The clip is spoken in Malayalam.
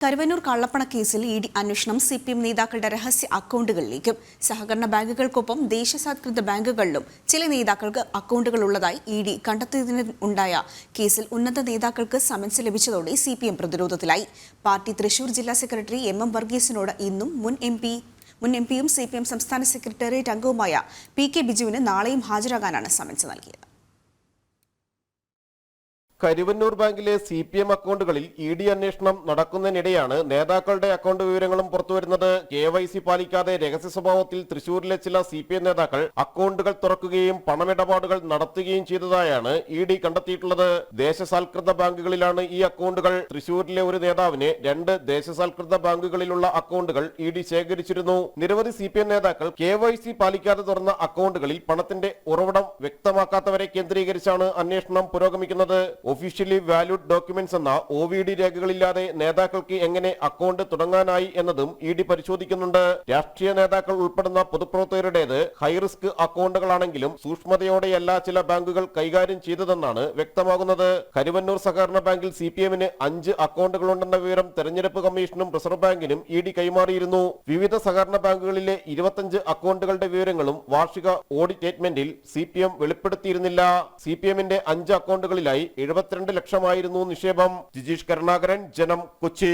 കരുവന്നൂർ കള്ളപ്പണ കേസിൽ ഇഡി അന്വേഷണം സിപിഎം നേതാക്കളുടെ രഹസ്യ അക്കൗണ്ടുകളിലേക്കും സഹകരണ ബാങ്കുകൾക്കൊപ്പം ദേശസാത്കൃത ബാങ്കുകളിലും ചില നേതാക്കൾക്ക് അക്കൗണ്ടുകൾ ഉള്ളതായി ഇഡി കണ്ടെത്തിയതിനുണ്ടായ കേസിൽ ഉന്നത നേതാക്കൾക്ക് സമൻസ് ലഭിച്ചതോടെ സിപിഎം പ്രതിരോധത്തിലായി. പാർട്ടി തൃശൂർ ജില്ലാ സെക്രട്ടറി എം വർഗീസിനോട് ഇന്നും മുൻ എംപിയും സിപിഎം സംസ്ഥാന സെക്രട്ടേറിയറ്റ് അംഗവുമായ പി.കെ. ബിജുവിന് നാളെയും ഹാജരാകാനാണ് സമൻസ് നൽകിയത്. കരുവന്നൂർ ബാങ്കിലെ സിപിഎം അക്കൗണ്ടുകളിൽ ഇഡി അന്വേഷണം നടക്കുന്നതിനിടെയാണ് നേതാക്കളുടെ അക്കൗണ്ട് വിവരങ്ങളും പുറത്തുവരുന്നത്. KYC പാലിക്കാതെ രഹസ്യ സ്വഭാവത്തിൽ തൃശൂരിലെ ചില സിപിഎം നേതാക്കൾ അക്കൗണ്ടുകൾ തുറക്കുകയും പണമിടപാടുകൾ നടത്തുകയും ചെയ്തതായാണ് ഇഡി കണ്ടെത്തിയിട്ടുള്ളത്. ദേശസാൽകൃത ബാങ്കുകളിലാണ് ഈ അക്കൗണ്ടുകൾ. തൃശൂരിലെ ഒരു നേതാവിന് 2 ദേശസാൽകൃത ബാങ്കുകളിലുള്ള അക്കൗണ്ടുകൾ ഇഡി ശേഖരിച്ചിരുന്നു. നിരവധി സിപിഎം നേതാക്കൾ KYC പാലിക്കാതെ തുറന്ന അക്കൗണ്ടുകളിൽ പണത്തിന്റെ ഉറവിടം വ്യക്തമാക്കാത്തവരെ കേന്ദ്രീകരിച്ചാണ് അന്വേഷണം പുരോഗമിക്കുന്നത്. ഒഫീഷ്യലി വാല്യൂഡ് ഡോക്യുമെന്റ്സ് എന്ന OVD രേഖകളില്ലാതെ നേതാക്കൾക്ക് എങ്ങനെ അക്കൗണ്ട് തുടങ്ങാനായി എന്നതും ഇഡി പരിശോധിക്കുന്നുണ്ട്. രാഷ്ട്രീയ നേതാക്കൾ ഉൾപ്പെടുന്ന പൊതുപ്രവർത്തകരുടേത് ഹൈറിസ്ക് അക്കൗണ്ടുകളാണെങ്കിലും സൂക്ഷ്മതയോടെയല്ല ചില ബാങ്കുകൾ കൈകാര്യം ചെയ്തതെന്നാണ് വ്യക്തമാകുന്നത്. കരുവന്നൂർ സഹകരണ ബാങ്കിൽ സിപിഎമ്മിന് 5 അക്കൗണ്ടുകളുണ്ടെന്ന വിവരം തെരഞ്ഞെടുപ്പ് കമ്മീഷനും റിസർവ് ബാങ്കിനും ഇഡി കൈമാറിയിരുന്നു. വിവിധ സഹകരണ ബാങ്കുകളിലെ 25 അക്കൗണ്ടുകളുടെ വിവരങ്ങളും വാർഷിക ഓഡിറ്റ് സ്റ്റേറ്റ്മെന്റിൽ സിപിഎം വെളിപ്പെടുത്തിയിരുന്നില്ല. സിപിഎമ്മിന്റെ 5 അക്കൗണ്ടുകളിലായി 72 ലക്ഷമായിരുന്നു നിക്ഷേപം. ജിജീഷ് കരുണാകരൻ, ജനം, കൊച്ചി.